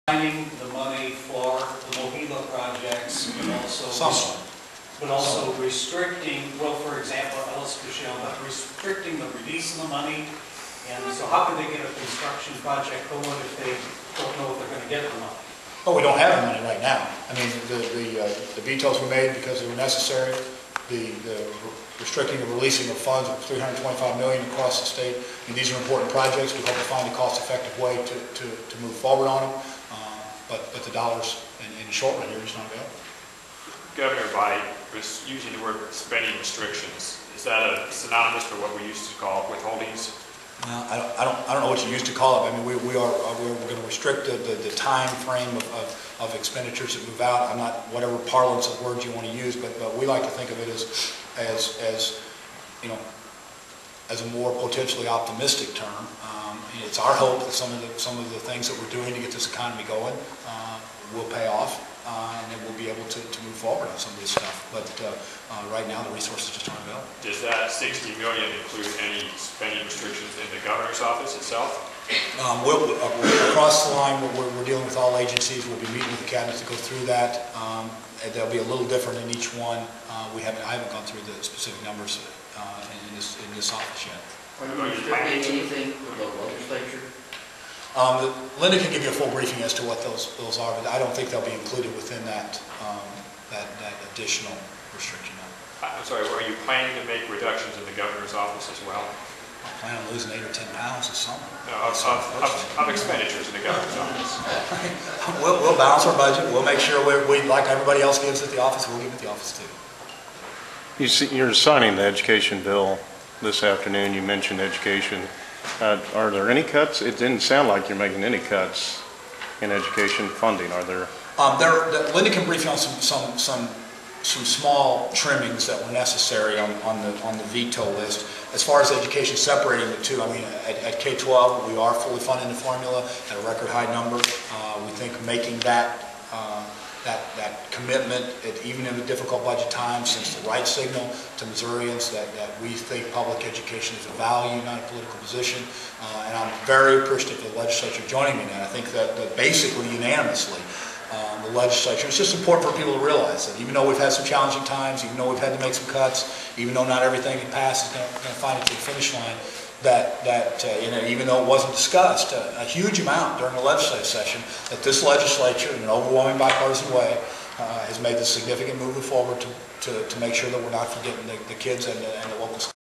finding the money for the Mohila projects, but also restricting, well, for example, Ellis Fischel, but restricting the release of the money. And so how can they get a construction project going if they don't know if they're going to get the money? Oh, we don't have the money right now. I mean, the vetoes were made because they were necessary. The restricting the releasing of funds of $325 million across the state. I mean, these are important projects. We hope to find a cost-effective way to move forward on them. But the dollars in the short run here are just not available. Governor, by using the word spending restrictions, is that a synonymous for what we used to call withholdings? Well, I don't know what you used to call it. I mean, we're going to restrict the time frame of expenditures that move out. I'm not whatever parlance of words you want to use, but we like to think of it as you know, as a more potentially optimistic term. It's our hope that some of the things that we're doing to get this economy going will pay off, and then we'll be able to move forward on some of this stuff. But right now, the resources just aren't available. Does that $60 million include any spending restrictions in the governor's office itself? We'll across the line, we're dealing with all agencies. We'll be meeting with the cabinet to go through that. And they'll be a little different in each one. I haven't gone through the specific numbers in this office yet. Are you restricting anything with the legislature? Linda can give you a full briefing as to what those are, but I don't think they'll be included within that additional restriction. I'm sorry, are you planning to make reductions in the governor's office as well? I plan on losing 8 or 10 pounds this summer. No, of expenditures in the governor's office. We'll balance our budget. We'll make sure we like everybody else gives at the office, we'll give at the office too. You're signing the education bill this afternoon. You mentioned education. Are there any cuts? It didn't sound like you're making any cuts in education funding. Are there? Linda can brief you on some small trimmings that were necessary on the veto list. As far as education, separating the two, I mean, at K-12 we are fully funding the formula at a record high number. We think making that commitment, even in a difficult budget time, sends the right signal to Missourians that we think public education is a value, not a political position. And I'm very appreciative of the legislature joining me in that. I think that basically unanimously, the legislature, it's just important for people to realize that even though we've had some challenging times, even though we've had to make some cuts, even though not everything that passed is going to find it to the finish line, you know, even though it wasn't discussed a huge amount during the legislative session, that this legislature, in an overwhelming bipartisan way, has made this significant movement forward to make sure that we're not forgetting the kids and the local schools.